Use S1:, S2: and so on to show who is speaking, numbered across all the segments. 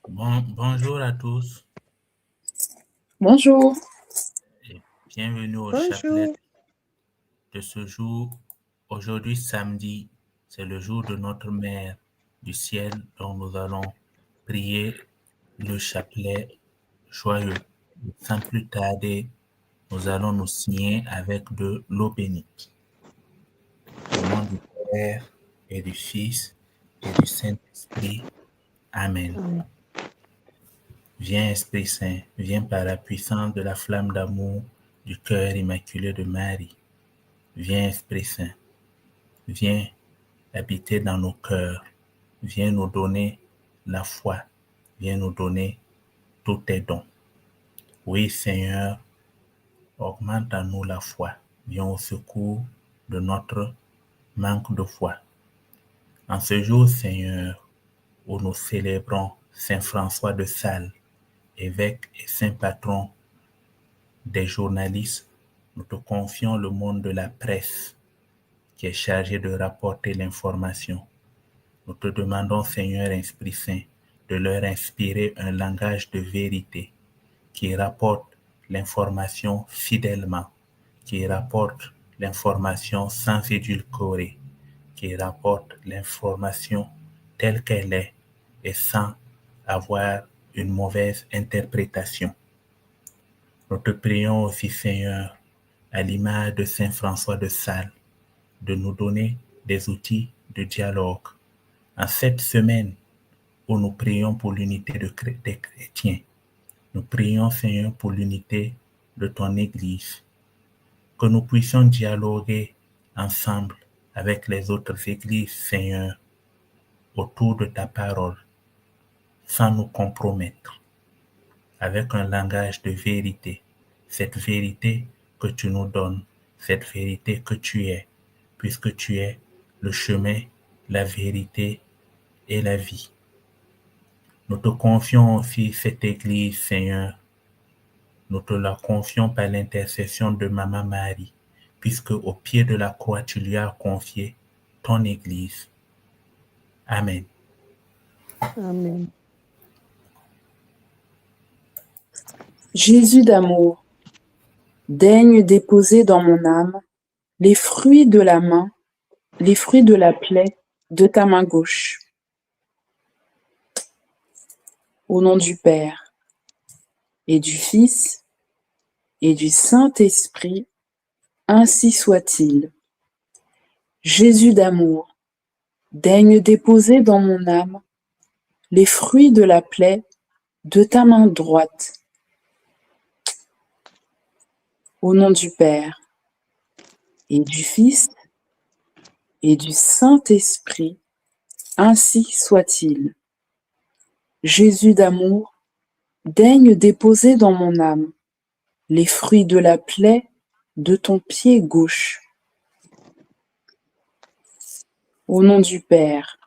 S1: Bonjour à tous
S2: Bonjour.
S1: et bienvenue au chapelet
S3: Bonjour.
S1: de ce jour. Aujourd'hui, samedi, c'est le jour de notre Mère du ciel dont nous allons prier le chapelet joyeux. Sans plus tarder, nous allons nous signer avec de l'eau bénite. Au nom du Père et du Fils et du Saint-Esprit. Amen.
S3: Amen.
S1: Viens Esprit Saint, viens par la puissance de la flamme d'amour du cœur immaculé de Marie. Viens Esprit Saint, viens habiter dans nos cœurs, viens nous donner la foi, viens nous donner tous tes dons. Oui Seigneur, augmente en nous la foi, viens au secours de notre manque de foi. En ce jour Seigneur, où nous célébrons Saint François de Sales, évêque et saint patron des journalistes, nous te confions le monde de la presse qui est chargé de rapporter l'information. Nous te demandons, Seigneur Esprit Saint, de leur inspirer un langage de vérité qui rapporte l'information fidèlement, qui rapporte l'information sans édulcorer, qui rapporte l'information telle qu'elle est et sans avoir une mauvaise interprétation. Nous te prions aussi, Seigneur, à l'image de Saint François de Sales, de nous donner des outils de dialogue. En cette semaine où nous prions pour l'unité des chrétiens, nous prions, Seigneur, pour l'unité de ton Église, que nous puissions dialoguer ensemble avec les autres églises, Seigneur, autour de ta parole, sans nous compromettre, avec un langage de vérité, cette vérité que tu nous donnes, cette vérité que tu es, puisque tu es le chemin, la vérité et la vie. Nous te confions aussi cette Église, Seigneur. Nous te la confions par l'intercession de Maman Marie, puisque au pied de la croix, tu lui as confié ton Église. Amen.
S3: Amen.
S2: Jésus d'amour, daigne déposer dans mon âme les fruits de la main, les fruits de la plaie de ta main gauche. Au nom du Père et du Fils et du Saint-Esprit, ainsi soit-il. Jésus d'amour, daigne déposer dans mon âme les fruits de la plaie de ta main droite. Au nom du Père et du Fils et du Saint-Esprit, ainsi soit-il. Jésus d'amour, daigne déposer dans mon âme les fruits de la plaie de ton pied gauche. Au nom du Père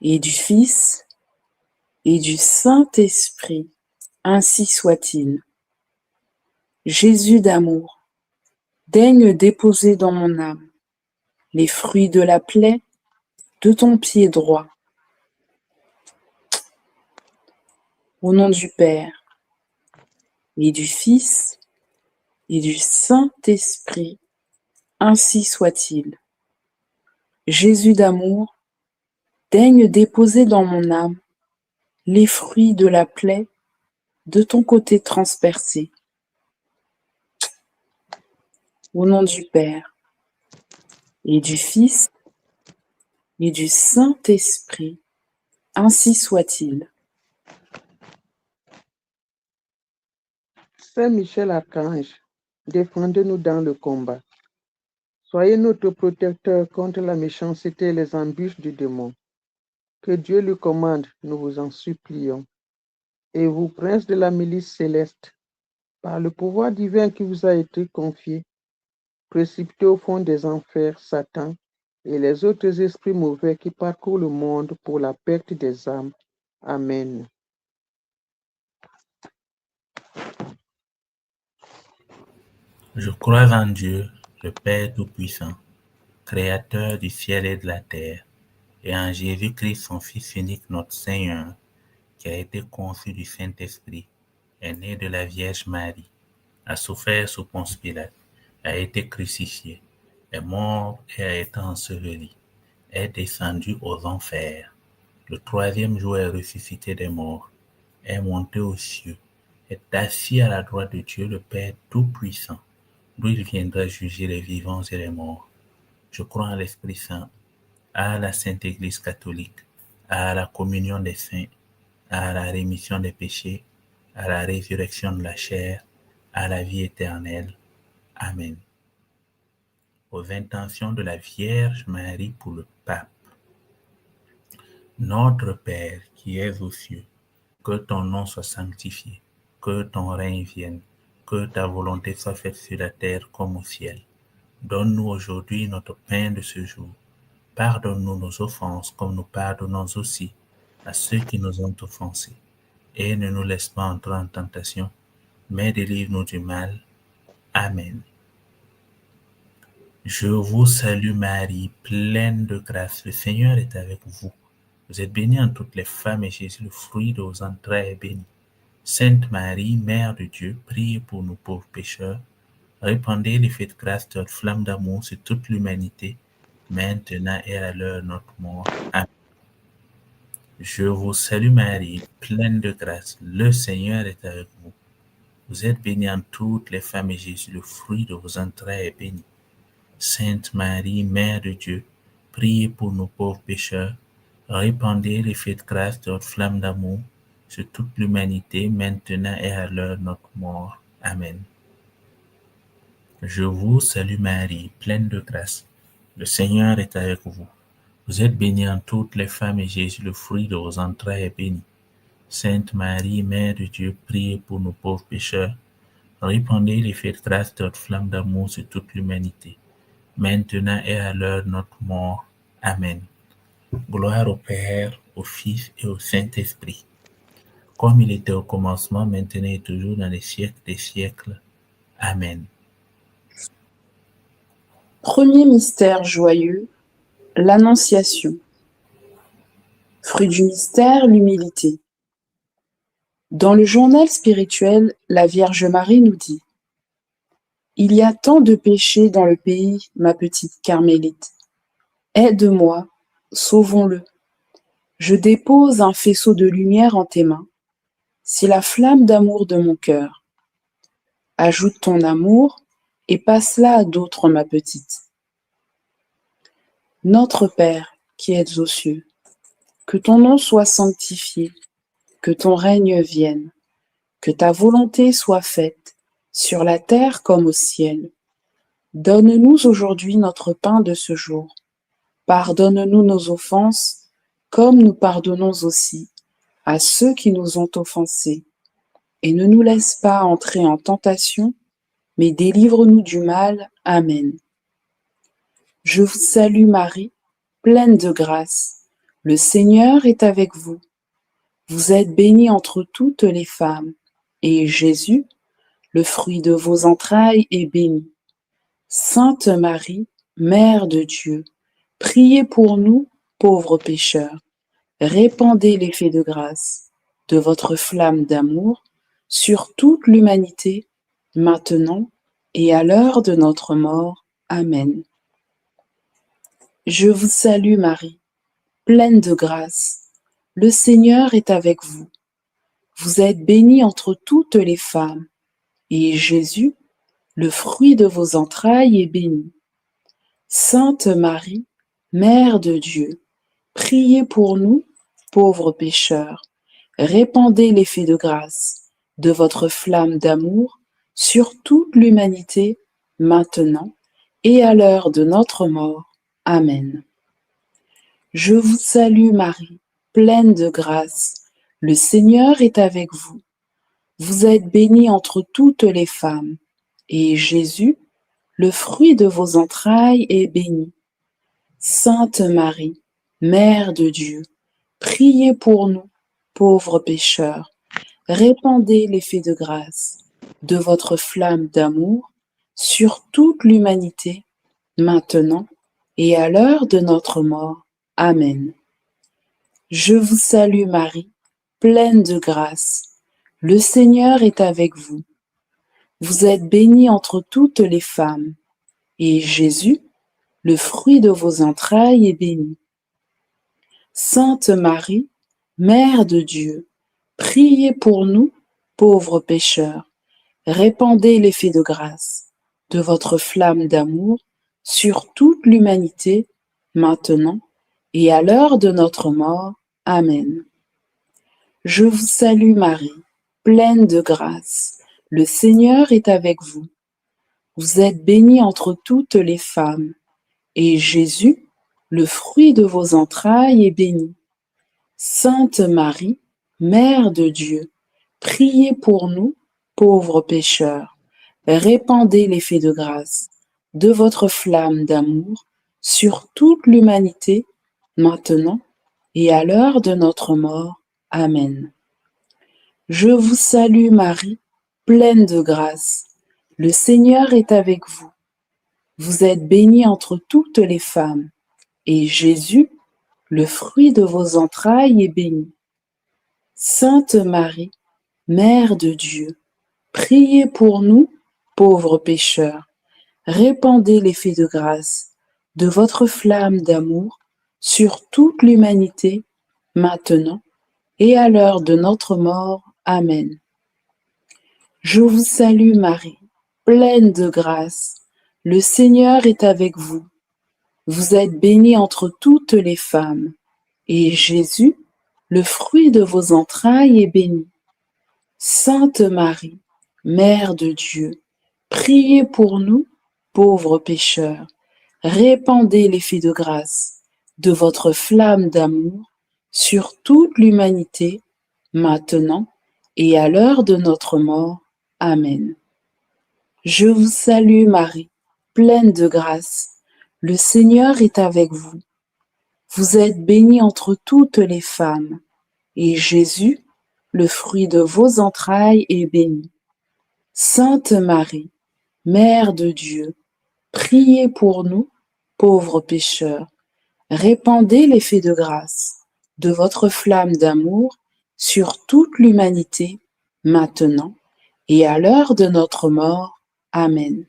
S2: et du Fils et du Saint-Esprit, ainsi soit-il. Jésus d'amour, daigne déposer dans mon âme les fruits de la plaie de ton pied droit. Au nom du Père et du Fils et du Saint-Esprit, ainsi soit-il. Jésus d'amour, daigne déposer dans mon âme les fruits de la plaie de ton côté transpercé. Au nom du Père et du Fils et du Saint-Esprit, ainsi soit-il.
S3: Saint Michel Archange, défendez-nous dans le combat. Soyez notre protecteur contre la méchanceté et les embûches du démon. Que Dieu lui commande, nous vous en supplions. Et vous, princes de la milice céleste, par le pouvoir divin qui vous a été confié, précipitez au fond des enfers Satan et les autres esprits mauvais qui parcourent le monde pour la perte des âmes. Amen.
S1: Je crois en Dieu, le Père Tout-Puissant, Créateur du ciel et de la terre, et en Jésus-Christ, son Fils unique, notre Seigneur, qui a été conçu du Saint-Esprit, est né de la Vierge Marie, a souffert sous Ponce Pilate, a été crucifié, est mort et a été enseveli, est descendu aux enfers. Le troisième jour est ressuscité des morts, est monté aux cieux, est assis à la droite de Dieu le Père Tout-Puissant, d'où il viendra juger les vivants et les morts. Je crois en l'Esprit Saint, à la Sainte Église catholique, à la communion des saints, à la rémission des péchés, à la résurrection de la chair, à la vie éternelle. Amen. Aux intentions de la Vierge Marie pour le Pape. Notre Père qui es aux cieux, que ton nom soit sanctifié, que ton règne vienne, que ta volonté soit faite sur la terre comme au ciel. Donne-nous aujourd'hui notre pain de ce jour. Pardonne-nous nos offenses comme nous pardonnons aussi à ceux qui nous ont offensés. Et ne nous laisse pas entrer en tentation, mais délivre-nous du mal. Amen. Je vous salue Marie, pleine de grâce. Le Seigneur est avec vous. Vous êtes bénie entre toutes les femmes et Jésus, le fruit de vos entrailles, est béni. Sainte Marie, Mère de Dieu, priez pour nous pauvres pécheurs. Répandez l'effet de grâce de votre flamme d'amour sur toute l'humanité, maintenant et à l'heure de notre mort. Amen. Je vous salue Marie, pleine de grâce. Le Seigneur est avec vous. Vous êtes bénie entre toutes les femmes et Jésus, le fruit de vos entrailles, est béni. Sainte Marie, Mère de Dieu, priez pour nous pauvres pécheurs. Répandez l'effet de grâce de votre flamme d'amour sur toute l'humanité, maintenant et à l'heure de notre mort. Amen. Je vous salue Marie, pleine de grâce. Le Seigneur est avec vous. Vous êtes bénie entre toutes les femmes et Jésus, le fruit de vos entrailles, est béni. Sainte Marie, Mère de Dieu, priez pour nous pauvres pécheurs. Répandez l'effet de grâce de votre flamme d'amour sur toute l'humanité, maintenant et à l'heure de notre mort. Amen. Gloire au Père, au Fils et au Saint-Esprit, comme il était au commencement, maintenant et toujours, dans les siècles des siècles. Amen.
S2: Premier mystère joyeux, l'Annonciation. Fruit du mystère, l'humilité. Dans le journal spirituel, la Vierge Marie nous dit: il y a tant de péchés dans le pays, ma petite Carmélite. Aide-moi, sauvons-le. Je dépose un faisceau de lumière en tes mains. C'est la flamme d'amour de mon cœur. Ajoute ton amour et passe-la à d'autres, ma petite. Notre Père, qui êtes aux cieux, que ton nom soit sanctifié, que ton règne vienne, que ta volonté soit faite, sur la terre comme au ciel. Donne-nous aujourd'hui notre pain de ce jour. Pardonne-nous nos offenses, comme nous pardonnons aussi à ceux qui nous ont offensés. Et ne nous laisse pas entrer en tentation, mais délivre-nous du mal. Amen. Je vous salue Marie, pleine de grâce. Le Seigneur est avec vous. Vous êtes bénie entre toutes les femmes, et Jésus, le fruit de vos entrailles, est béni. Sainte Marie, Mère de Dieu, priez pour nous, pauvres pécheurs. Répandez l'effet de grâce de votre flamme d'amour sur toute l'humanité, maintenant et à l'heure de notre mort. Amen. Je vous salue Marie, pleine de grâce. Le Seigneur est avec vous. Vous êtes bénie entre toutes les femmes, et Jésus, le fruit de vos entrailles, est béni. Sainte Marie, Mère de Dieu, priez pour nous, pauvres pécheurs. Répandez l'effet de grâce de votre flamme d'amour sur toute l'humanité, maintenant et à l'heure de notre mort. Amen. Je vous salue Marie, pleine de grâce. Le Seigneur est avec vous. Vous êtes bénie entre toutes les femmes, et Jésus, le fruit de vos entrailles, est béni. Sainte Marie, Mère de Dieu, priez pour nous, pauvres pécheurs. Répandez l'effet de grâce de votre flamme d'amour sur toute l'humanité, maintenant et à l'heure de notre mort. Amen. Je vous salue Marie, pleine de grâce. Le Seigneur est avec vous. Vous êtes bénie entre toutes les femmes, et Jésus, le fruit de vos entrailles, est béni. Sainte Marie, Mère de Dieu, priez pour nous, pauvres pécheurs. Répandez l'effet de grâce de votre flamme d'amour sur toute l'humanité, maintenant et à l'heure de notre mort. Amen. Je vous salue Marie, pleine de grâce. Le Seigneur est avec vous. Vous êtes bénie entre toutes les femmes, et Jésus, le fruit de vos entrailles, est béni. Sainte Marie, Mère de Dieu, priez pour nous, pauvres pécheurs. Répandez l'effet de grâce de votre flamme d'amour sur toute l'humanité, maintenant et à l'heure de notre mort. Amen. Je vous salue Marie, pleine de grâce. Le Seigneur est avec vous. Vous êtes bénie entre toutes les femmes, et Jésus, le fruit de vos entrailles, est béni. Sainte Marie, Mère de Dieu, priez pour nous, pauvres pécheurs. Répandez l'effet de grâce de votre flamme d'amour sur toute l'humanité, maintenant et à l'heure de notre mort. Amen. Je vous salue Marie, pleine de grâce. Le Seigneur est avec vous. Vous êtes bénie entre toutes les femmes, et Jésus, le fruit de vos entrailles, est béni. Sainte Marie, Mère de Dieu, priez pour nous, pauvres pécheurs. Répandez l'effet de grâce de votre flamme d'amour sur toute l'humanité, maintenant et à l'heure de notre mort. Amen. Je vous salue Marie, pleine de grâce. Le Seigneur est avec vous. Vous êtes bénie entre toutes les femmes, et Jésus, le fruit de vos entrailles, est béni. Sainte Marie, Mère de Dieu, priez pour nous, pauvres pécheurs. Répandez l'effet de grâce de votre flamme d'amour sur toute l'humanité, maintenant et à l'heure de notre mort. Amen.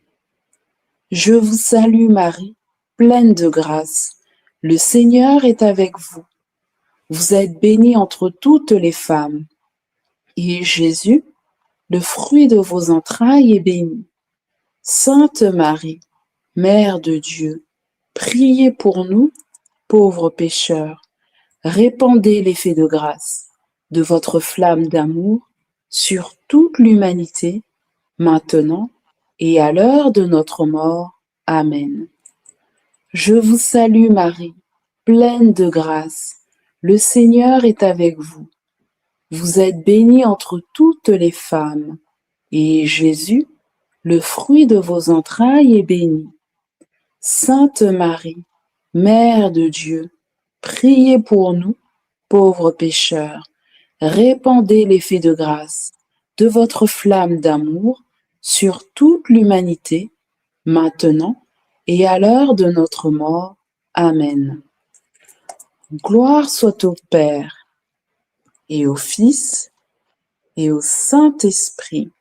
S2: Je vous salue Marie, pleine de grâce. Le Seigneur est avec vous. Vous êtes bénie entre toutes les femmes, et Jésus, le fruit de vos entrailles, est béni. Sainte Marie, Mère de Dieu, priez pour nous, pauvres pécheurs. Répandez l'effet de grâce de votre flamme d'amour sur toute l'humanité, maintenant et à l'heure de notre mort. Amen. Je vous salue Marie, pleine de grâce. Le Seigneur est avec vous. Vous êtes bénie entre toutes les femmes, et Jésus, le fruit de vos entrailles, est béni. Sainte Marie, Mère de Dieu, priez pour nous, pauvres pécheurs. Répandez l'effet de grâce de votre flamme d'amour sur toute l'humanité, maintenant et à l'heure de notre mort. Amen. Gloire soit au Père, et au Fils, et au Saint-Esprit,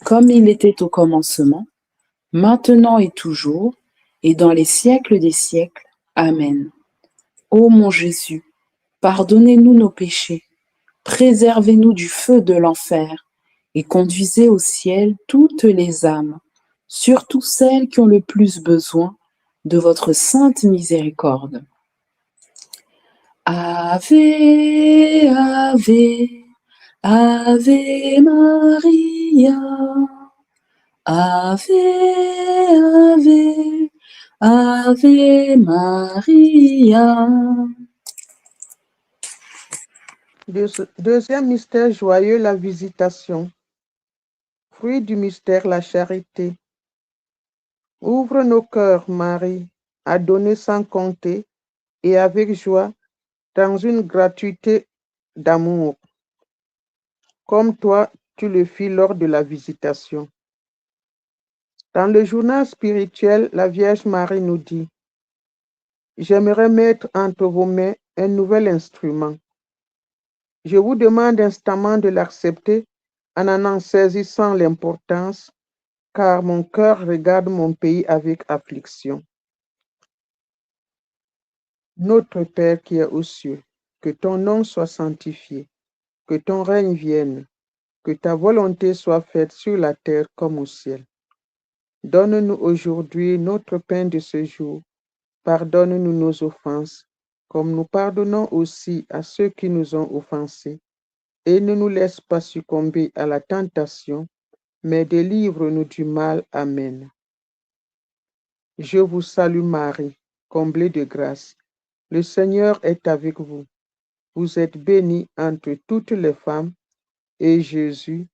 S2: comme il était au commencement, maintenant et toujours, et dans les siècles des siècles. Amen. Ô mon Jésus, pardonnez-nous nos péchés, préservez-nous du feu de l'enfer, et conduisez au ciel toutes les âmes, surtout celles qui ont le plus besoin de votre sainte miséricorde. Ave, Ave, Ave Maria. Ave, Ave, Ave Maria.
S3: Deuxième mystère joyeux, la visitation. Fruit du mystère, la charité. Ouvre nos cœurs, Marie, à donner sans compter et avec joie dans une gratuité d'amour, comme toi, tu le fis lors de la visitation. Dans le journal spirituel, la Vierge Marie nous dit: « J'aimerais mettre entre vos mains un nouvel instrument. Je vous demande instamment de l'accepter en saisissant l'importance, car mon cœur regarde mon pays avec affliction. Notre Père qui es aux cieux, que ton nom soit sanctifié, que ton règne vienne, que ta volonté soit faite sur la terre comme au ciel. Donne-nous aujourd'hui notre pain de ce jour. Pardonne-nous nos offenses, comme nous pardonnons aussi à ceux qui nous ont offensés. Et ne nous laisse pas succomber à la tentation, mais délivre-nous du mal. Amen. Je vous salue Marie, comblée de grâce. Le Seigneur est avec vous. Vous êtes bénie entre toutes les femmes, et Jésus,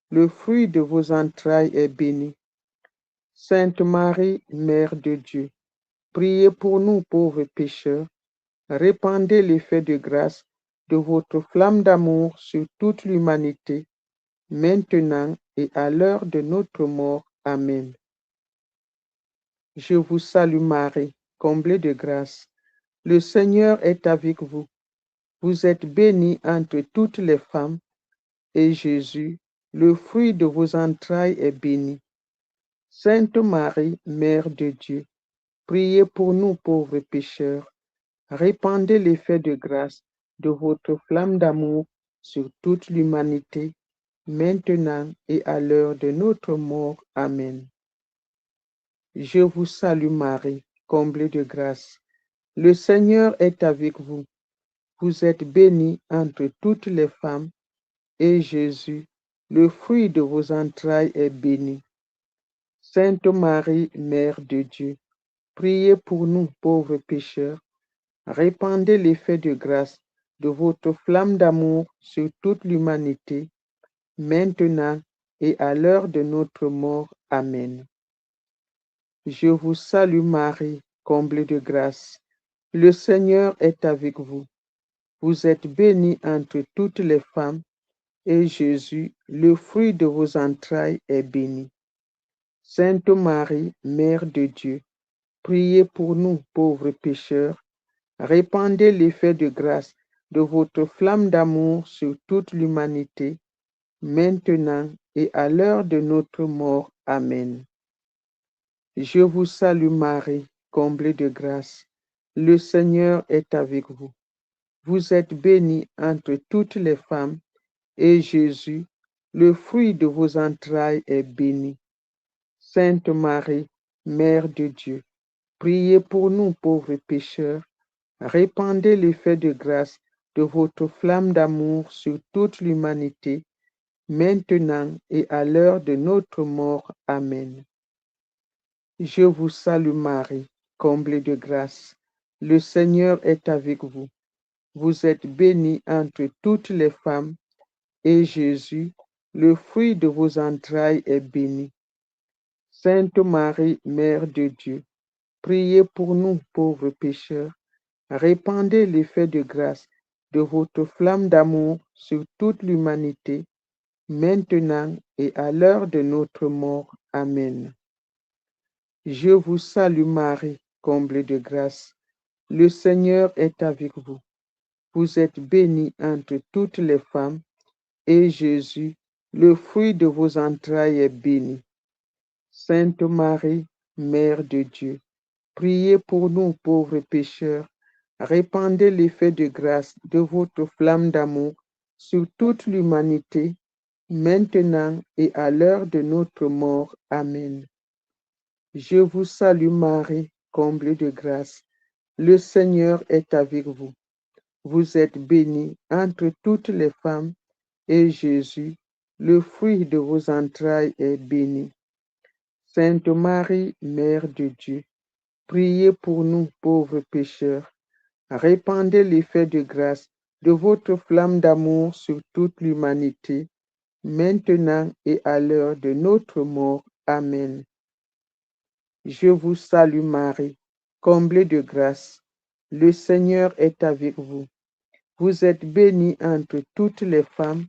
S3: le fruit de vos entrailles, est béni. Sainte Marie, Mère de Dieu, priez pour nous pauvres pécheurs. Répandez l'effet de grâce de votre flamme d'amour sur toute l'humanité, maintenant et à l'heure de notre mort. Amen. Je vous salue Marie, comblée de grâce. Le Seigneur est avec vous. Vous êtes bénie entre toutes les femmes, et Jésus, le fruit de vos entrailles, est béni. Sainte Marie, Mère de Dieu, priez pour nous pauvres pécheurs. Répandez l'effet de grâce de votre flamme d'amour sur toute l'humanité, maintenant et à l'heure de notre mort. Amen. Je vous salue Marie, comblée de grâce. Le Seigneur est avec vous. Vous êtes bénie entre toutes les femmes, et Jésus, le fruit de vos entrailles, est béni. Sainte Marie, Mère de Dieu, priez pour nous pauvres pécheurs. Répandez l'effet de grâce de votre flamme d'amour sur toute l'humanité, maintenant et à l'heure de notre mort. Amen. Je vous salue Marie, comblée de grâce. Le Seigneur est avec vous. Vous êtes bénie entre toutes les femmes, et Jésus, le fruit de vos entrailles, est béni. Sainte Marie, Mère de Dieu, priez pour nous pauvres pécheurs. Répandez l'effet de grâce de votre flamme d'amour sur toute l'humanité, maintenant et à l'heure de notre mort. Amen. Je vous salue Marie, comblée de grâce. Le Seigneur est avec vous. Vous êtes bénie entre toutes les femmes, et Jésus, le fruit de vos entrailles, est béni. Sainte Marie, Mère de Dieu, priez pour nous pauvres pécheurs. Répandez l'effet de grâce de votre flamme d'amour sur toute l'humanité, maintenant et à l'heure de notre mort. Amen. Je vous salue Marie, comblée de grâce. Le Seigneur est avec vous. Vous êtes bénie entre toutes les femmes, et Jésus, le fruit de vos entrailles, est béni. Sainte Marie, Mère de Dieu, priez pour nous pauvres pécheurs. Répandez l'effet de grâce de votre flamme d'amour sur toute l'humanité, maintenant et à l'heure de notre mort. Amen. Je vous salue Marie, comblée de grâce. Le Seigneur est avec vous. Vous êtes bénie entre toutes les femmes, et Jésus, le fruit de vos entrailles, est béni. Sainte Marie, Mère de Dieu, priez pour nous pauvres pécheurs. Répandez l'effet de grâce de votre flamme d'amour sur toute l'humanité, maintenant et à l'heure de notre mort. Amen. Je vous salue Marie, comblée de grâce. Le Seigneur est avec vous. Vous êtes bénie entre toutes les femmes, et Jésus, le fruit de vos entrailles, est béni. Sainte Marie, Mère de Dieu, priez pour nous pauvres pécheurs. Répandez l'effet de grâce de votre flamme d'amour sur toute l'humanité, maintenant et à l'heure de notre mort. Amen. Je vous salue Marie, comblée de grâce. Le Seigneur est avec vous. Vous êtes bénie entre toutes les femmes,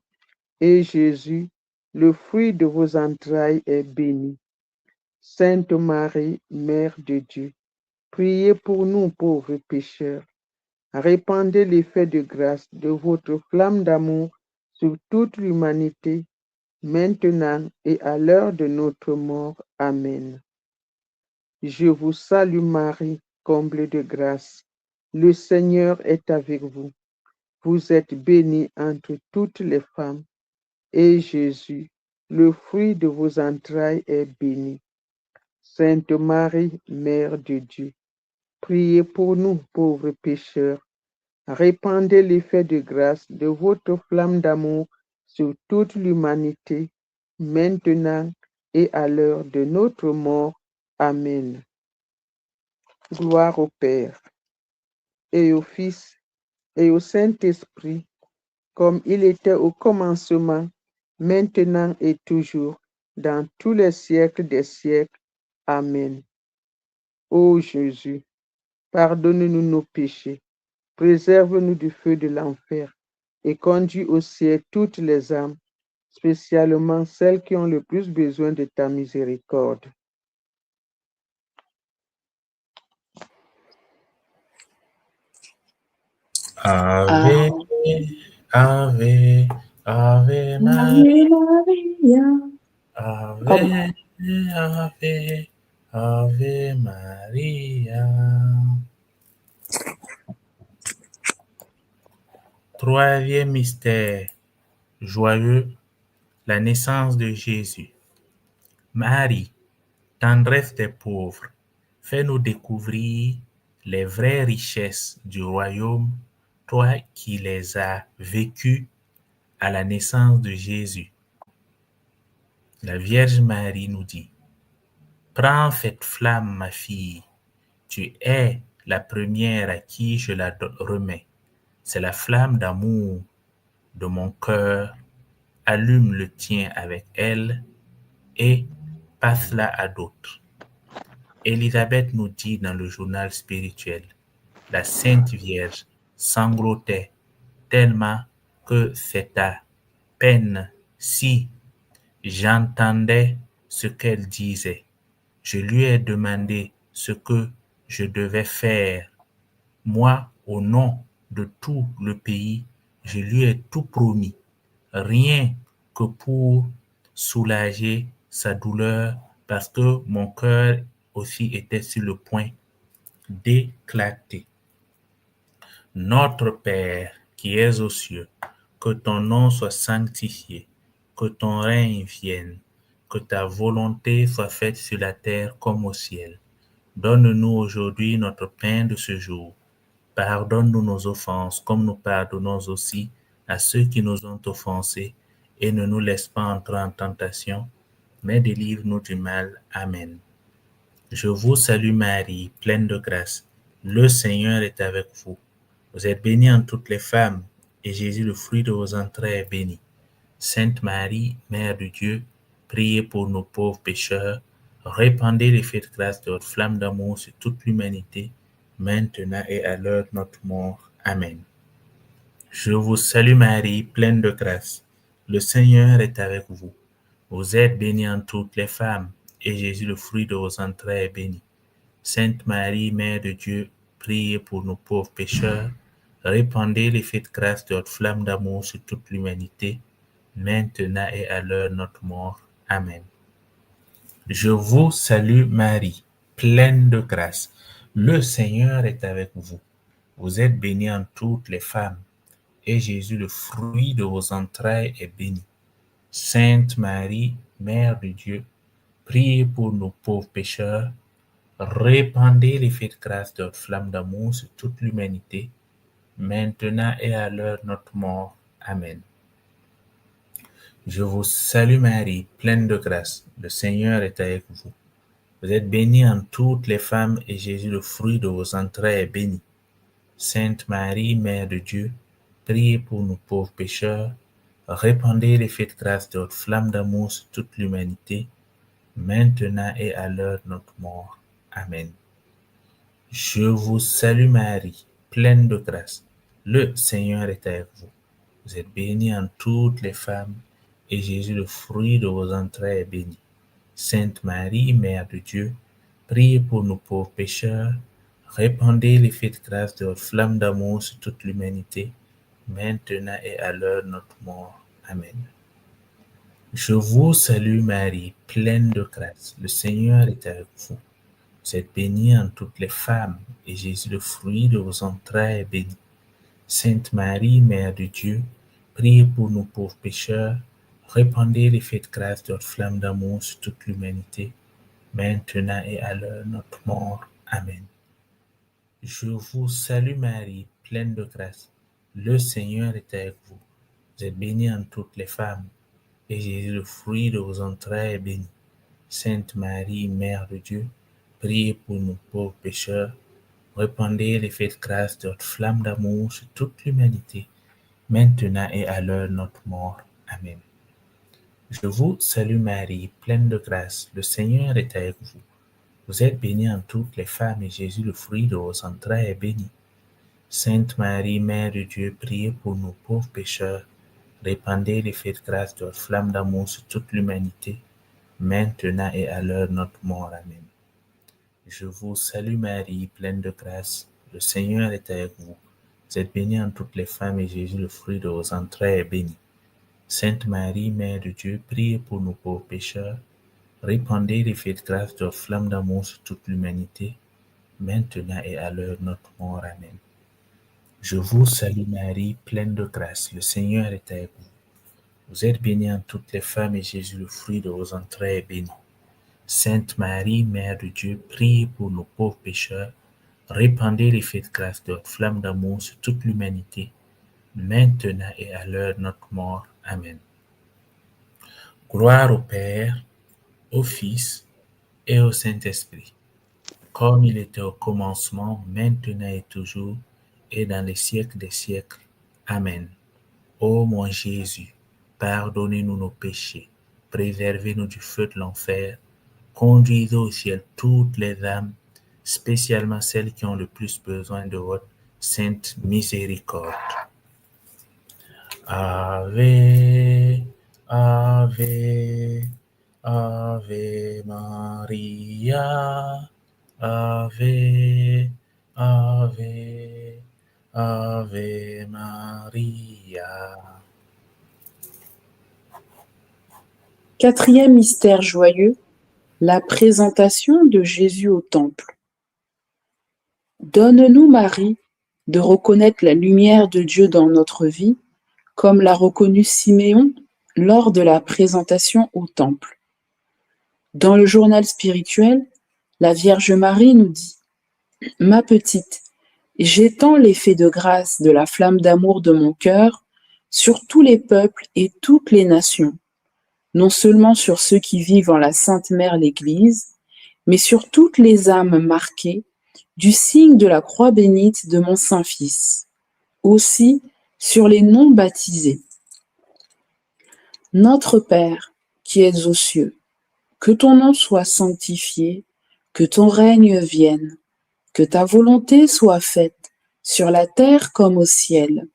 S3: et Jésus, le fruit de vos entrailles, est béni. Sainte Marie, Mère de Dieu, priez pour nous pauvres pécheurs. Répandez l'effet de grâce de votre flamme d'amour sur toute l'humanité, maintenant et à l'heure de notre mort. Amen. Je vous salue Marie, comblée de grâce. Le Seigneur est avec vous. Vous êtes bénie entre toutes les femmes, et Jésus, le fruit de vos entrailles, est béni. Sainte Marie, Mère de Dieu, priez pour nous pauvres pécheurs. Répandez l'effet de grâce de votre flamme d'amour sur toute l'humanité, maintenant et à l'heure de notre mort. Amen. Gloire au Père, et au Fils, et au Saint-Esprit, comme il était au commencement, maintenant et toujours, dans tous les siècles des siècles. Amen. Ô Jésus, pardonne-nous nos péchés, préserve-nous du feu de l'enfer, et conduis au ciel toutes les âmes, spécialement celles qui ont le plus besoin de ta miséricorde.
S1: Ave, Ave, Ave Maria,
S2: Ave Maria. Pardon.
S1: Ave, Ave, Ave Maria. Troisième mystère joyeux, la naissance de Jésus. Marie, tendresse des pauvres, fais-nous découvrir les vraies richesses du royaume, toi qui les as vécues à la naissance de Jésus. La Vierge Marie nous dit, prends cette flamme, ma fille, tu es la première à qui je la remets. C'est la flamme d'amour de mon cœur, allume le tien avec elle et passe-la à d'autres. Élisabeth nous dit dans le journal spirituel, la Sainte Vierge sanglotait tellement que c'est à peine si j'entendais ce qu'elle disait. Je lui ai demandé ce que je devais faire. Moi, au nom de tout le pays, je lui ai tout promis, rien que pour soulager sa douleur, parce que mon cœur aussi était sur le point d'éclater. Notre Père qui es aux cieux, que ton nom soit sanctifié, que ton règne vienne, que ta volonté soit faite sur la terre comme au ciel. Donne-nous aujourd'hui notre pain de ce jour. Pardonne-nous nos offenses comme nous pardonnons aussi à ceux qui nous ont offensés, et ne nous laisse pas entrer en tentation, mais délivre-nous du mal. Amen. Je vous salue Marie, pleine de grâce. Le Seigneur est avec vous. Vous êtes bénie entre toutes les femmes, et Jésus, le fruit de vos entrailles, est béni. Sainte Marie, Mère de Dieu, priez pour nos pauvres pécheurs, répandez l'effet de grâce de votre flamme d'amour sur toute l'humanité, maintenant et à l'heure de notre mort. Amen. Je vous salue Marie, pleine de grâce. Le Seigneur est avec vous. Vous êtes bénie entre toutes les femmes, et Jésus, le fruit de vos entrailles, est béni. Sainte Marie, Mère de Dieu, priez pour nos pauvres pécheurs, répandez l'effet de grâce de votre flamme d'amour sur toute l'humanité, maintenant et à l'heure de notre mort. Amen. Je vous salue Marie, pleine de grâce. Le Seigneur est avec vous. Vous êtes bénie entre toutes les femmes, et Jésus, le fruit de vos entrailles, est béni. Sainte Marie, Mère de Dieu, priez pour nos pauvres pécheurs, répandez l'effet de grâce de votre flamme d'amour sur toute l'humanité, maintenant et à l'heure de notre mort. Amen. Je vous salue Marie, pleine de grâce. Le Seigneur est avec vous. Vous êtes bénie entre toutes les femmes, et Jésus, le fruit de vos entrailles, est béni. Sainte Marie, Mère de Dieu, priez pour nous pauvres pécheurs, répandez l'effet de grâce de votre flamme d'amour sur toute l'humanité, maintenant et à l'heure de notre mort. Amen. Je vous salue Marie, pleine de grâce. Le Seigneur est avec vous. Vous êtes bénie entre toutes les femmes, et Jésus, le fruit de vos entrailles, est béni. Sainte Marie, Mère de Dieu, priez pour nous pauvres pécheurs, Répandez l'effet de grâce de votre flamme d'amour sur toute l'humanité, maintenant et à l'heure de notre mort. Amen. Je vous salue Marie, pleine de grâce. Le Seigneur est avec vous. Vous êtes bénie entre toutes les femmes, et Jésus, le fruit de vos entrailles, est béni. Sainte Marie, Mère de Dieu, priez pour nous pauvres pécheurs, répandez l'effet de grâce de votre flamme d'amour sur toute l'humanité, maintenant et à l'heure de notre mort. Amen. Je vous salue Marie, pleine de grâce. Le Seigneur est avec vous. Vous êtes bénie entre toutes les femmes, et Jésus, le fruit de vos entrailles, est béni. Sainte Marie, Mère de Dieu, priez pour nous pauvres pécheurs, répandez l'effet de grâce de votre flamme d'amour sur toute l'humanité, maintenant et à l'heure de notre mort. Amen. Je vous salue Marie, pleine de grâce, le Seigneur est avec vous. Vous êtes bénie entre toutes les femmes, et Jésus, le fruit de vos entrailles, est béni. Sainte Marie, Mère de Dieu, priez pour nous pauvres pécheurs, répandez l'effet de grâce de votre flamme d'amour sur toute l'humanité, maintenant et à l'heure de notre mort. Amen. Je vous salue Marie, pleine de grâce, le Seigneur est avec vous. Vous êtes bénie entre toutes les femmes, et Jésus, le fruit de vos entrailles, est béni. Sainte Marie, Mère de Dieu, priez pour nous pauvres pécheurs, répandez l'effet de grâce de votre flamme d'amour sur toute l'humanité, maintenant et à l'heure de notre mort. Amen. Je vous salue Marie, pleine de grâce, le Seigneur est avec vous. Vous êtes bénie entre toutes les femmes, et Jésus, le fruit de vos entrailles, est béni. Sainte Marie, Mère de Dieu, priez pour nos pauvres pécheurs, répandez l'effet de grâce de votre flamme d'amour sur toute l'humanité, maintenant et à l'heure de notre mort. Amen. Gloire au Père, au Fils et au Saint-Esprit, comme il était au commencement, maintenant et toujours, et dans les siècles des siècles. Amen. Ô mon Jésus, pardonnez-nous nos péchés, préservez-nous du feu de l'enfer, conduisez au ciel toutes les âmes, spécialement celles qui ont le plus besoin de votre sainte miséricorde. Ave, Ave, Ave Maria, Ave, Ave, Ave Maria.
S2: Quatrième mystère joyeux, la présentation de Jésus au temple. Donne-nous, Marie, de reconnaître la lumière de Dieu dans notre vie, comme l'a reconnu Siméon lors de la présentation au temple. Dans le journal spirituel, la Vierge Marie nous dit « Ma petite, j'étends l'effet de grâce de la flamme d'amour de mon cœur sur tous les peuples et toutes les nations, non seulement sur ceux qui vivent en la Sainte Mère l'Église, mais sur toutes les âmes marquées du signe de la croix bénite de mon Saint-Fils, aussi sur les non-baptisés. Notre Père, qui es aux cieux, que ton nom soit sanctifié, que ton règne vienne, que ta volonté soit faite sur la terre comme au ciel.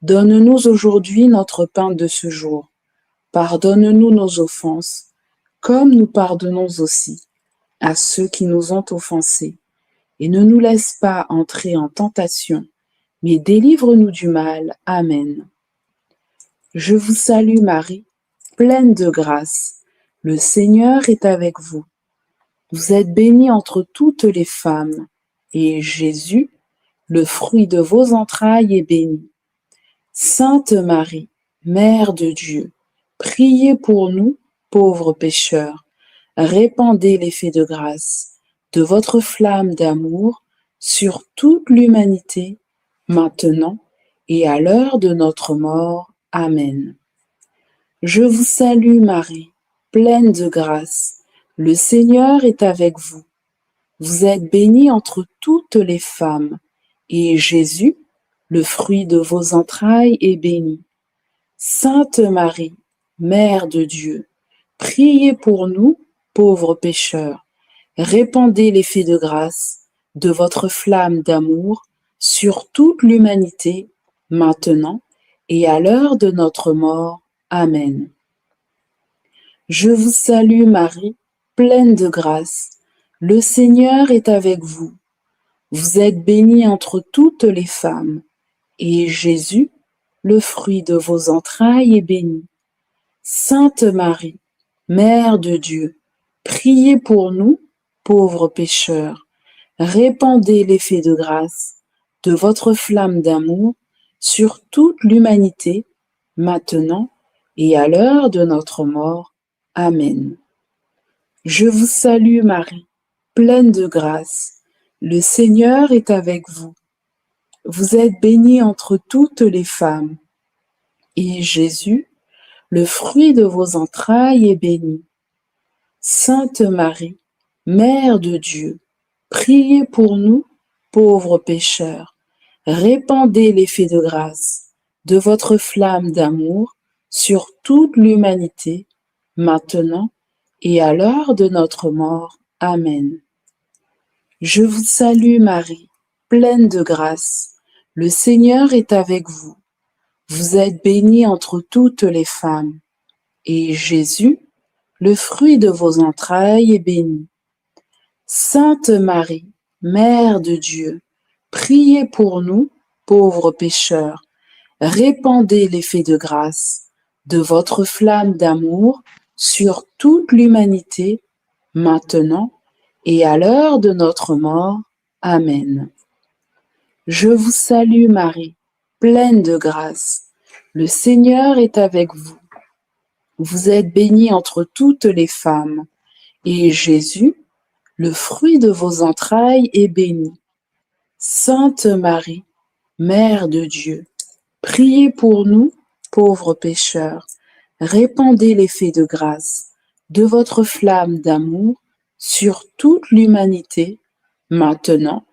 S2: Donne-nous aujourd'hui notre pain de ce jour. Pardonne-nous nos offenses, comme nous pardonnons aussi à ceux qui nous ont offensés. Et ne nous laisse pas entrer en tentation, mais délivre-nous du mal. Amen. Je vous salue Marie, pleine de grâce. Le Seigneur est avec vous. Vous êtes bénie entre toutes les femmes, et Jésus, le fruit de vos entrailles, est béni. Sainte Marie, Mère de Dieu, priez pour nous, pauvres pécheurs. Répandez l'effet de grâce de votre flamme d'amour sur toute l'humanité, maintenant et à l'heure de notre mort. Amen. Je vous salue Marie, pleine de grâce. Le Seigneur est avec vous. Vous êtes bénie entre toutes les femmes, et Jésus, le fruit de vos entrailles, est béni. Sainte Marie, Mère de Dieu, priez pour nous, pauvres pécheurs. Répandez l'effet de grâce de votre flamme d'amour sur toute l'humanité, maintenant et à l'heure de notre mort. Amen. Je vous salue Marie, pleine de grâce. Le Seigneur est avec vous. Vous êtes bénie entre toutes les femmes, et Jésus, le fruit de vos entrailles, est béni. Sainte Marie, Mère de Dieu, priez pour nous, pauvres pécheurs. Répandez l'effet de grâce de votre flamme d'amour sur toute l'humanité, maintenant et à l'heure de notre mort. Amen. Je vous salue Marie, pleine de grâce. Le Seigneur est avec vous. Vous êtes bénie entre toutes les femmes, et Jésus, le fruit de vos entrailles, est béni. Sainte Marie, Mère de Dieu, priez pour nous, pauvres pécheurs. Répandez l'effet de grâce de votre flamme d'amour sur toute l'humanité, maintenant et à l'heure de notre mort. Amen. Je vous salue Marie, pleine de grâce. Le Seigneur est avec vous. Vous êtes bénie entre toutes les femmes, et Jésus, le fruit de vos entrailles, est béni. Sainte Marie, Mère de Dieu, priez pour nous, pauvres pécheurs. Répandez l'effet de grâce de votre flamme d'amour sur toute l'humanité, maintenant et à l'heure de notre mort. Amen. Je vous salue Marie, pleine de grâce. Le Seigneur est avec vous. Vous êtes bénie entre toutes les femmes, et Jésus, le fruit de vos entrailles, est béni. Sainte Marie, Mère de Dieu, priez pour nous, pauvres pécheurs. Répandez l'effet de grâce de votre flamme d'amour sur toute l'humanité, maintenant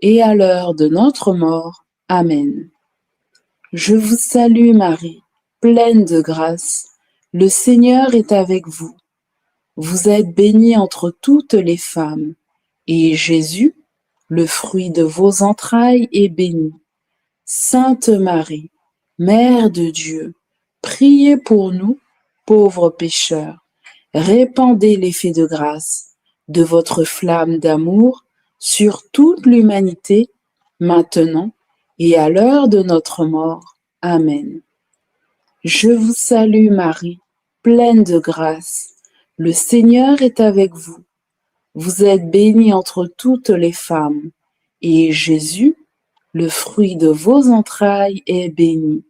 S2: et à l'heure de notre mort. Amen. Je vous salue Marie, pleine de grâce. Le Seigneur est avec vous. Vous êtes bénie entre toutes les femmes, et Jésus, le fruit de vos entrailles, est béni. Sainte Marie, Mère de Dieu, priez pour nous, pauvres pécheurs. Répandez l'effet de grâce de votre flamme d'amour sur toute l'humanité, maintenant et à l'heure de notre mort. Amen. Je vous salue Marie, pleine de grâce. Le Seigneur est avec vous. Vous êtes bénie entre toutes les femmes, et Jésus, le fruit de vos entrailles, est béni.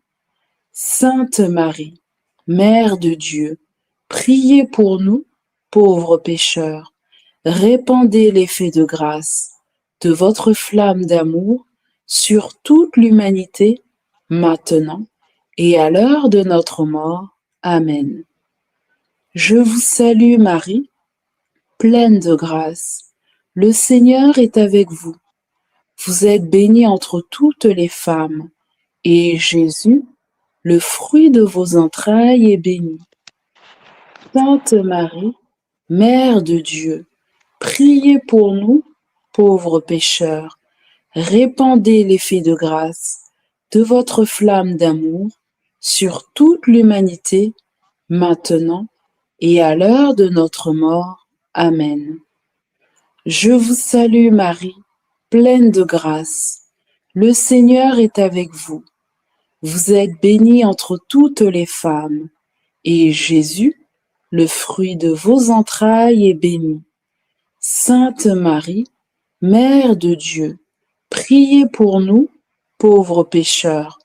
S2: Sainte Marie, Mère de Dieu, priez pour nous, pauvres pécheurs. Répandez l'effet de grâce de votre flamme d'amour sur toute l'humanité, maintenant et à l'heure de notre mort. Amen. Je vous salue Marie, pleine de grâce. Le Seigneur est avec vous. Vous êtes bénie entre toutes les femmes, et Jésus, le fruit de vos entrailles, est béni. Sainte Marie, Mère de Dieu, priez pour nous, pauvres pécheurs. Répandez l'effet de grâce de votre flamme d'amour sur toute l'humanité, maintenant et à l'heure de notre mort. Amen. Je vous salue Marie, pleine de grâce. Le Seigneur est avec vous. Vous êtes bénie entre toutes les femmes, et Jésus, le fruit de vos entrailles, est béni. Sainte Marie, Mère de Dieu, priez pour nous, pauvres pécheurs.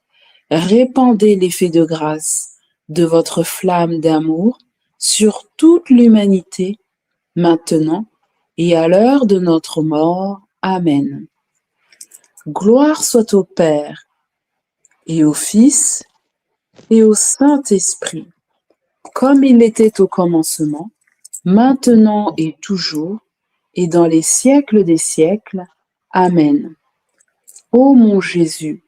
S2: Répandez l'effet de grâce de votre flamme d'amour sur toute l'humanité, maintenant et à l'heure de notre mort. Amen. Gloire soit au Père, et au Fils, et au Saint-Esprit, comme il était au commencement, maintenant et toujours, et dans les siècles des siècles. Amen. Ô mon Jésus,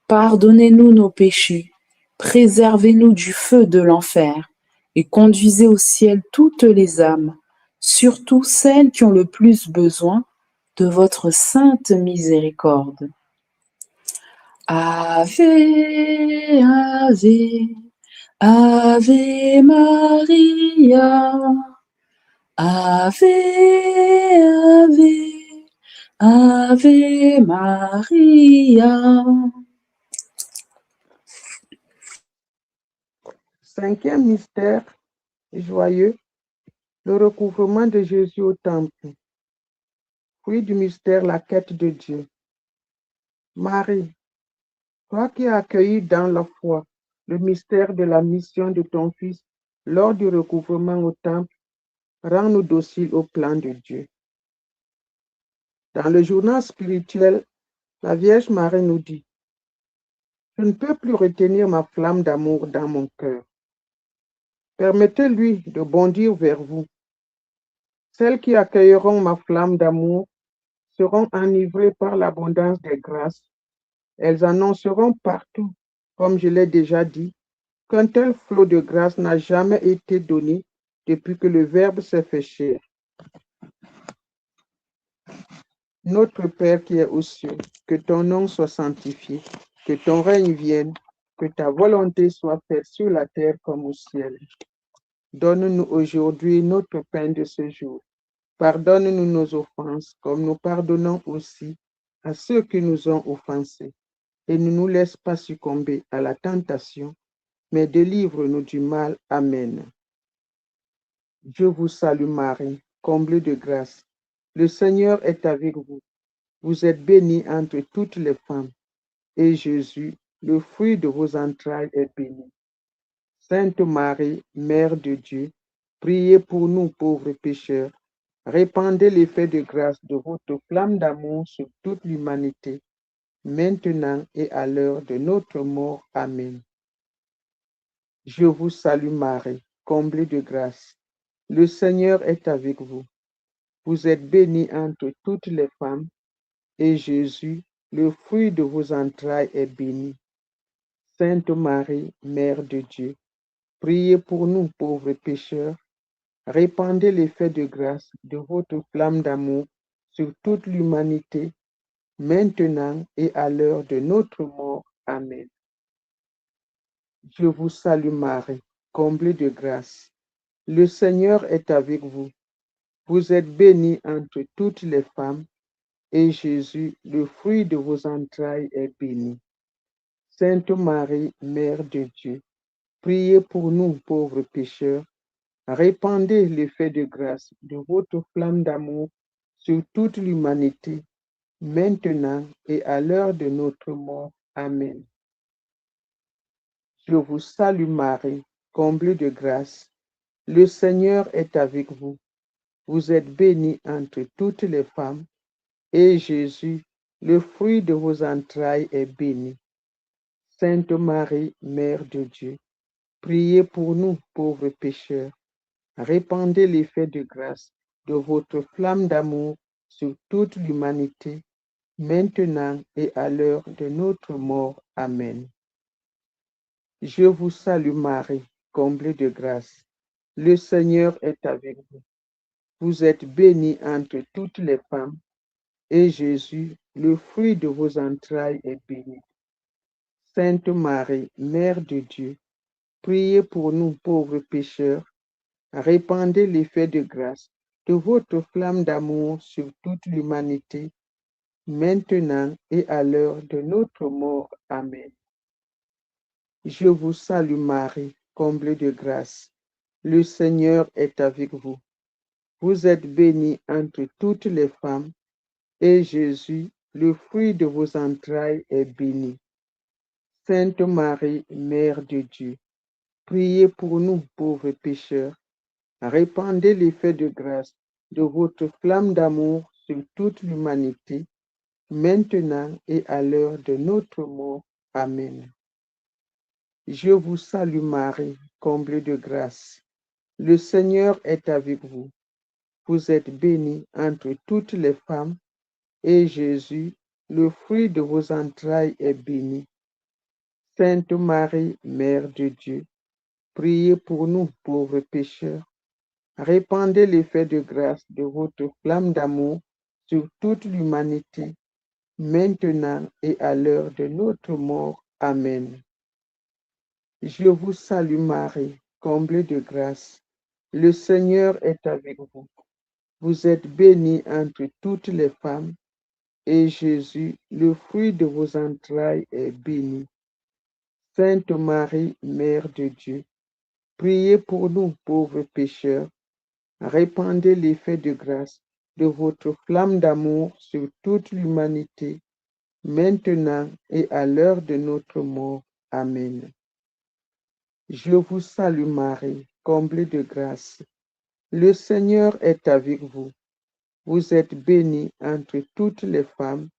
S2: pardonnez-nous nos péchés, préservez-nous du feu de l'enfer, et conduisez au ciel toutes les âmes, surtout celles qui ont le plus besoin de votre sainte miséricorde. Ave, Ave, Ave Maria, Ave, Ave, Ave Maria.
S3: Cinquième mystère joyeux, le recouvrement de Jésus au temple. Fruit du mystère, la quête de Dieu. Marie, toi qui as accueilli dans la foi le mystère de la mission de ton Fils lors du recouvrement au temple, rends-nous dociles au plan de Dieu. Dans le journal spirituel, la Vierge Marie nous dit: je ne peux plus retenir ma flamme d'amour dans mon cœur. Permettez-lui de bondir vers vous. Celles qui accueilleront ma flamme d'amour seront enivrées par l'abondance des grâces. Elles annonceront partout, comme je l'ai déjà dit, qu'un tel flot de grâce n'a jamais été donné depuis que le Verbe s'est fait chair. Notre Père qui es aux cieux, que ton nom soit sanctifié, que ton règne vienne, que ta volonté soit faite sur la terre comme au ciel. Donne-nous aujourd'hui notre pain de ce jour. Pardonne-nous nos offenses, comme nous pardonnons aussi à ceux qui nous ont offensés. Et ne nous laisse pas succomber à la tentation, mais délivre-nous du mal. Amen. Dieu vous salue Marie, comblée de grâce. Le Seigneur est avec vous. Vous êtes bénie entre toutes les femmes, et Jésus, le fruit de vos entrailles, est béni. Sainte Marie, Mère de Dieu, priez pour nous pauvres pécheurs. Répandez l'effet de grâce de votre flamme d'amour sur toute l'humanité, maintenant et à l'heure de notre mort. Amen. Je vous salue Marie, comblée de grâce. Le Seigneur est avec vous. Vous êtes bénie entre toutes les femmes, et Jésus, le fruit de vos entrailles, est béni. Sainte Marie, Mère de Dieu, priez pour nous pauvres pécheurs. Répandez l'effet de grâce de votre flamme d'amour sur toute l'humanité, maintenant et à l'heure de notre mort. Amen. Je vous salue Marie, comblée de grâce. Le Seigneur est avec vous. Vous êtes bénie entre toutes les femmes, et Jésus, le fruit de vos entrailles, est béni. Sainte Marie, Mère de Dieu, priez pour nous pauvres pécheurs. Répandez l'effet de grâce de votre flamme d'amour sur toute l'humanité, maintenant et à l'heure de notre mort. Amen. Je vous salue Marie, comblée de grâce. Le Seigneur est avec vous. Vous êtes bénie entre toutes les femmes, et Jésus, le fruit de vos entrailles, est béni. Sainte Marie, Mère de Dieu, priez pour nous pauvres pécheurs. Répandez l'effet de grâce de votre flamme d'amour sur toute l'humanité, maintenant et à l'heure de notre mort. Amen. Je vous salue Marie, comblée de grâce. Le Seigneur est avec vous. Vous êtes bénie entre toutes les femmes, et Jésus, le fruit de vos entrailles, est béni. Sainte Marie, Mère de Dieu, priez pour nous pauvres pécheurs. Répandez l'effet de grâce de votre flamme d'amour sur toute l'humanité, maintenant et à l'heure de notre mort. Amen. Je vous salue Marie, comblée de grâce. Le Seigneur est avec vous. Vous êtes bénie entre toutes les femmes, et Jésus, le fruit de vos entrailles, est béni. Sainte Marie, Mère de Dieu, priez pour nous pauvres pécheurs. Répandez l'effet de grâce de votre flamme d'amour sur toute l'humanité, maintenant et à l'heure de notre mort. Amen. Je vous salue Marie, comblée de grâce. Le Seigneur est avec vous. Vous êtes bénie entre toutes les femmes, et Jésus, le fruit de vos entrailles, est béni. Sainte Marie, Mère de Dieu, priez pour nous pauvres pécheurs. Répandez l'effet de grâce de votre flamme d'amour sur toute l'humanité, maintenant et à l'heure de notre mort. Amen. Je vous salue Marie, comblée de grâce. Le Seigneur est avec vous. Vous êtes bénie entre toutes les femmes, et Jésus, le fruit de vos entrailles, est béni. Sainte Marie, Mère de Dieu, priez pour nous pauvres pécheurs. Répandez l'effet de grâce de votre flamme d'amour sur toute l'humanité, maintenant et à l'heure de notre mort. Amen. Je vous salue Marie, comblée de grâce. Le Seigneur est avec vous. Vous êtes bénie entre toutes les femmes,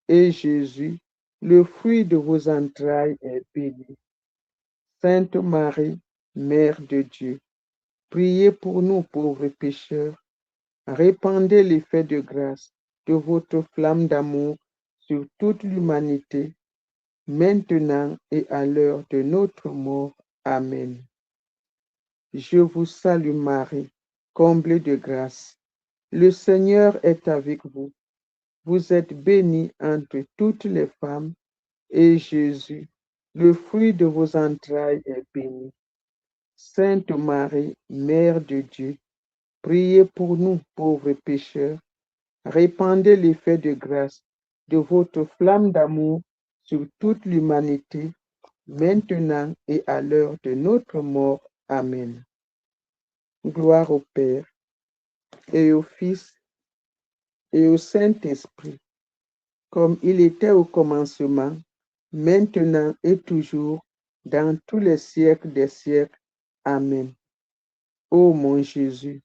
S3: et Jésus, le fruit de vos entrailles, est béni. Sainte Marie, Mère de Dieu, priez pour nous pauvres pécheurs. Répandez l'effet de grâce de votre flamme d'amour sur toute l'humanité, maintenant et à l'heure de notre mort. Amen. Je vous salue Marie, comblée de grâce. Le Seigneur est avec vous. Vous êtes bénie entre toutes les femmes, et Jésus, le fruit de vos entrailles, est béni. Sainte Marie, Mère de Dieu, priez pour nous pauvres pécheurs. Répandez l'effet de grâce de votre flamme d'amour sur toute l'humanité, maintenant et à l'heure de notre mort. Amen. Gloire au Père, et au Fils, et au Saint-Esprit, comme il était au commencement, maintenant et toujours, dans tous les siècles des siècles. Amen. Ô mon Jésus,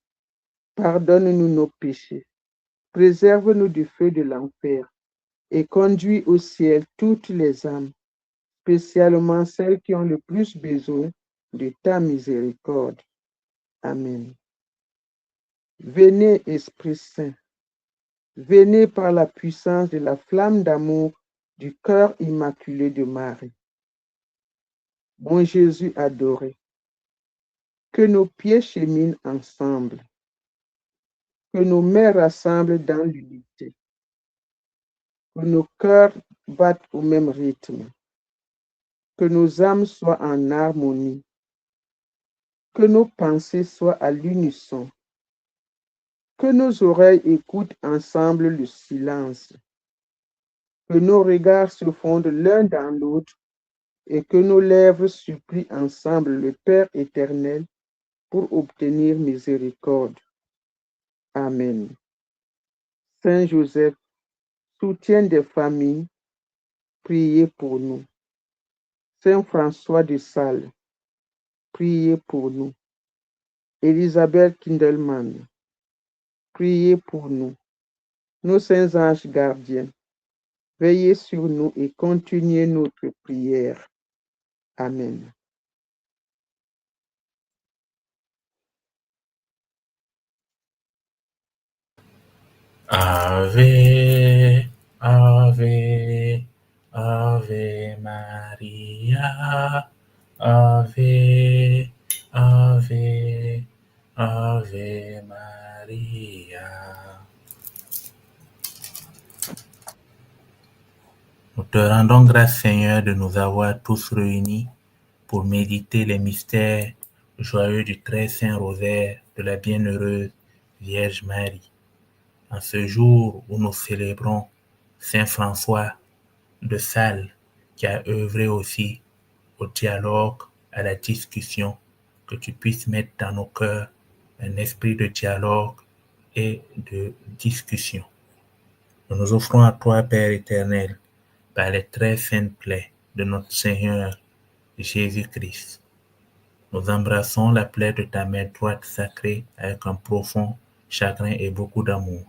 S3: pardonne-nous nos péchés, préserve-nous du feu de l'enfer, et conduis au ciel toutes les âmes, spécialement celles qui ont le plus besoin de ta miséricorde. Amen. Venez, Esprit Saint, venez par la puissance de la flamme d'amour du cœur immaculé de Marie. Mon Jésus adoré, que nos pieds cheminent ensemble, que nos mains rassemblent dans l'unité, que nos cœurs battent au même rythme, que nos âmes soient en harmonie, que nos pensées soient à l'unisson, que nos oreilles écoutent ensemble le silence, que nos regards se fondent l'un dans l'autre et que nos lèvres supplient ensemble le Père éternel pour obtenir miséricorde. Amen. Saint Joseph, soutien des familles, priez pour nous. Saint François de Sales, priez pour nous. Elisabeth Kindelman, priez pour nous. Nos saints anges gardiens, veillez sur nous et continuez notre prière. Amen.
S1: Ave, Ave, Ave Maria, Ave, Ave, Ave Maria. Nous te rendons grâce, Seigneur, de nous avoir tous réunis pour méditer les mystères joyeux du très saint rosaire de la bienheureuse Vierge Marie. En ce jour où nous célébrons Saint François de Sales, qui a œuvré aussi au dialogue, à la discussion, que tu puisses mettre dans nos cœurs un esprit de dialogue et de discussion. Nous nous offrons à toi, Père éternel, par les très saintes plaies de notre Seigneur Jésus-Christ. Nous embrassons la plaie de ta main droite sacrée avec un profond chagrin et beaucoup d'amour.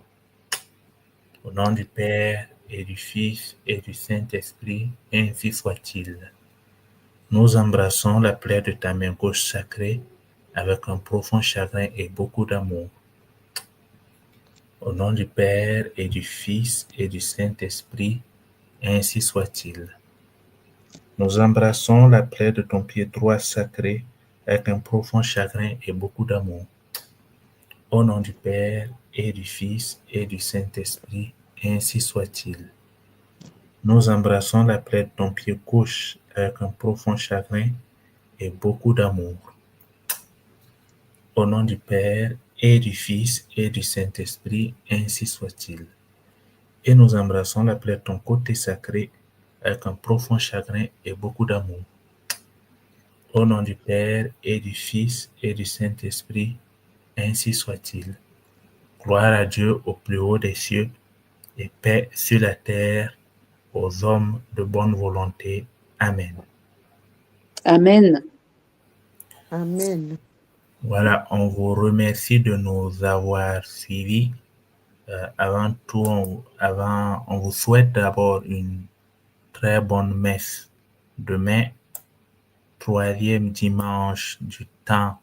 S1: Au nom du Père et du Fils et du Saint-Esprit, ainsi soit-il. Nous embrassons la plaie de ta main gauche sacrée avec un profond chagrin et beaucoup d'amour. Au nom du Père et du Fils et du Saint-Esprit, ainsi soit-il. Nous embrassons la plaie de ton pied droit sacré avec un profond chagrin et beaucoup d'amour. Au nom du Père et du Fils et du Saint-Esprit, ainsi soit-il. Nous embrassons la plaie de ton pied gauche avec un profond chagrin et beaucoup d'amour. Au nom du Père et du Fils et du Saint-Esprit, ainsi soit-il. et nous embrassons la plaie de ton côté sacré avec un profond chagrin et beaucoup d'amour. Au nom du Père et du Fils et du Saint-Esprit, ainsi soit-il. Gloire à Dieu au plus haut des cieux et paix sur la terre aux hommes de bonne volonté. Amen.
S2: Amen.
S3: Amen.
S1: Voilà, on vous remercie de nous avoir suivis. Avant tout, on vous souhaite d'abord une très bonne messe. Demain, 3e dimanche du temps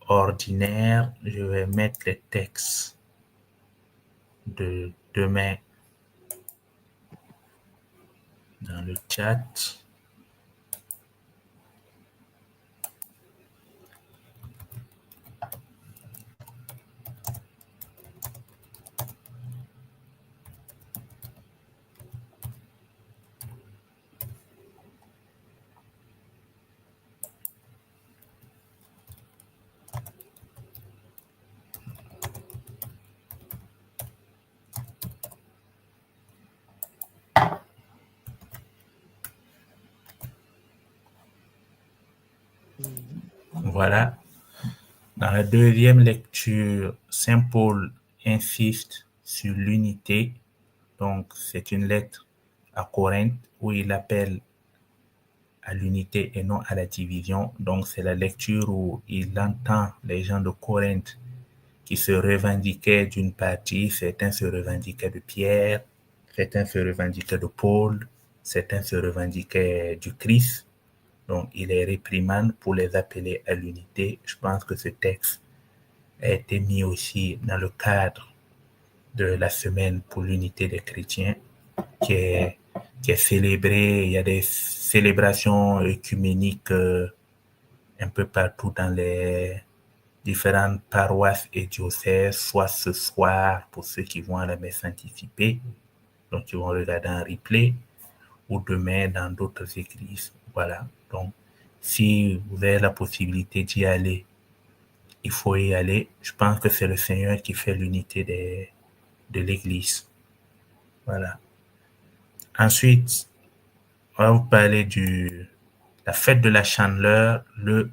S1: ordinaire, je vais mettre les textes de demain dans le chat. Voilà. Dans la deuxième lecture, Saint Paul insiste sur l'unité. Donc, c'est une lettre à Corinthe où il appelle à l'unité et non à la division. Donc, c'est la lecture où il entend les gens de Corinthe qui se revendiquaient d'une partie. Certains se revendiquaient de Pierre, certains se revendiquaient de Paul, certains se revendiquaient du Christ. Donc, il les réprimande pour les appeler à l'unité. Je pense que ce texte a été mis aussi dans le cadre de la semaine pour l'unité des chrétiens qui est célébrée. Il y a des célébrations œcuméniques un peu partout dans les différentes paroisses et diocèses, soit ce soir pour ceux qui vont à la messe anticipée, donc ils vont regarder en replay, ou demain dans d'autres églises. Voilà. Donc, si vous avez la possibilité d'y aller, il faut y aller. Je pense que c'est le Seigneur qui fait l'unité de l'Église. Voilà. Ensuite, on va vous parler de la fête de la Chandeleur le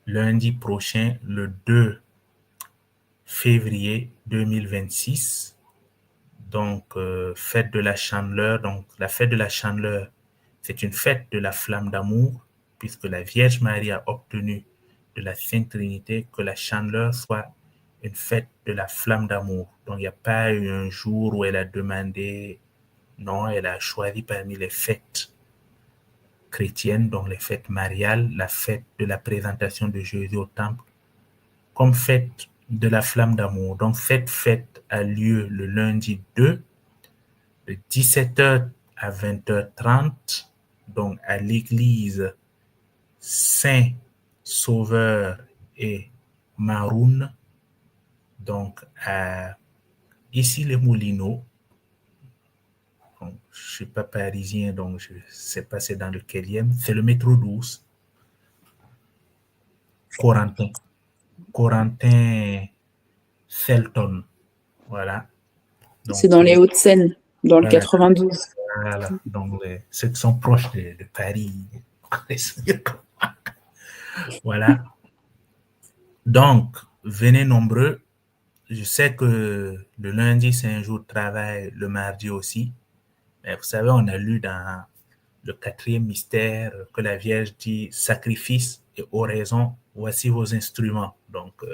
S1: lundi prochain, le 2 février 2026. Donc, fête de la Chandeleur. Donc, la fête de la Chandeleur, c'est une fête de la flamme d'amour, puisque la Vierge Marie a obtenu de la Sainte Trinité que la Chandeleur soit une fête de la flamme d'amour. Donc, il n'y a pas eu un jour où elle a demandé, non, elle a choisi parmi les fêtes chrétiennes, donc les fêtes mariales, la fête de la présentation de Jésus au temple, comme fête de la flamme d'amour. Donc, cette fête a lieu le lundi 2, de 17h à 20h30, donc à l'église Saint-Sauveur et Maroun, donc à Issy-les-Moulineaux. Je ne suis pas parisien, donc je ne sais pas c'est dans lequel c'est le métro 12. Corentin Felton. Voilà. Donc,
S2: C'est dans les Hauts-de-Seine, dans le
S1: voilà,
S2: 92.
S1: voilà. Donc, ceux qui sont proches de Paris connaissent mieux. Voilà. Donc, venez nombreux. Je sais que le lundi, c'est un jour de travail, le mardi aussi. Mais vous savez, on a lu dans le 4e mystère que la Vierge dit sacrifice et oraison, voici vos instruments. Donc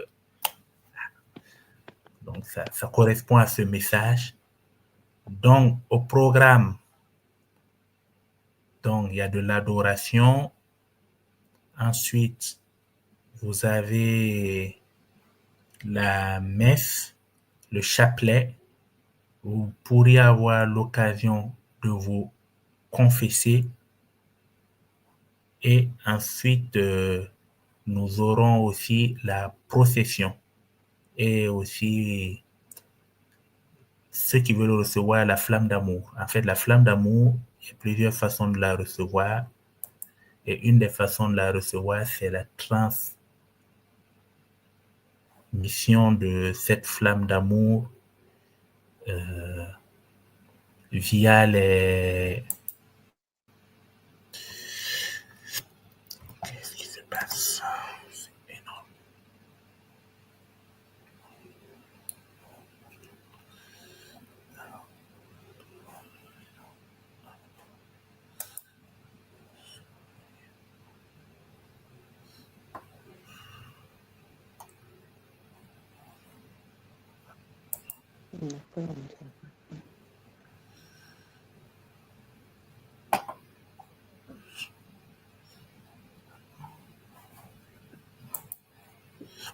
S1: ça correspond à ce message. Donc, au programme, donc, il y a de l'adoration. Ensuite, vous avez la messe, le chapelet. Vous pourriez avoir l'occasion de vous confesser. Et ensuite, nous aurons aussi la procession. Et aussi, ceux qui veulent recevoir la flamme d'amour. En fait, la flamme d'amour, il y a plusieurs façons de la recevoir. Et une des façons de la recevoir, c'est la transmission de cette flamme d'amour via les... Qu'est-ce qui se passe? C'est énorme.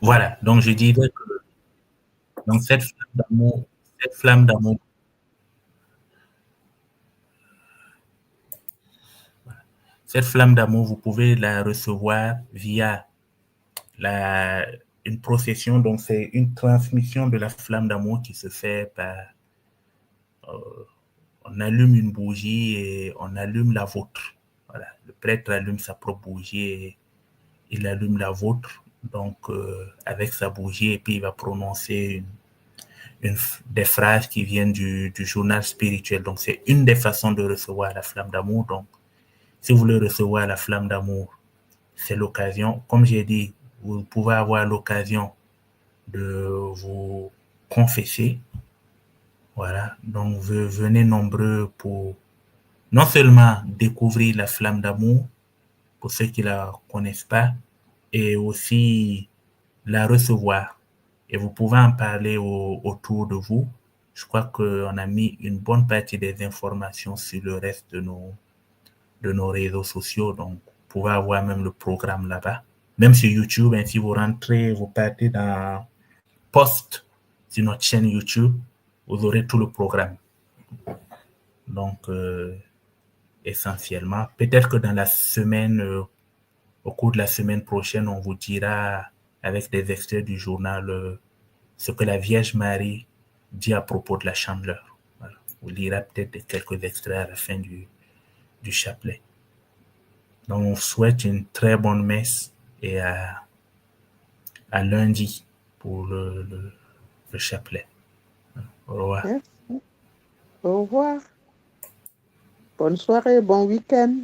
S1: Voilà, donc je dirais que donc cette flamme d'amour, cette flamme d'amour, vous pouvez la recevoir via une procession, donc c'est une transmission de la flamme d'amour qui se fait par, on allume une bougie et on allume la vôtre. Voilà, le prêtre allume sa propre bougie et il allume la vôtre, donc avec sa bougie, et puis il va prononcer des phrases qui viennent du journal spirituel. Donc c'est une des façons de recevoir la flamme d'amour. Donc si vous voulez recevoir la flamme d'amour, c'est l'occasion. Comme j'ai dit, vous pouvez avoir l'occasion de vous confesser. Voilà, donc venez nombreux pour non seulement découvrir la flamme d'amour, pour ceux qui ne la connaissent pas, et aussi la recevoir. Et vous pouvez en parler autour de vous. Je crois qu'on a mis une bonne partie des informations sur le reste de nos réseaux sociaux. Donc, vous pouvez avoir même le programme là-bas. Même sur YouTube, hein, si vous rentrez, vous partez dans post sur notre chaîne YouTube, vous aurez tout le programme. Donc, essentiellement, peut-être que dans la semaine, au cours de la semaine prochaine, on vous dira avec des extraits du journal ce que la Vierge Marie dit à propos de la Chandeleur. Voilà. On lira peut-être quelques extraits à la fin du chapelet. Donc, on souhaite une très bonne messe et à lundi pour le chapelet. Au revoir.
S3: Merci. Au revoir. Bonne soirée, bon week-end.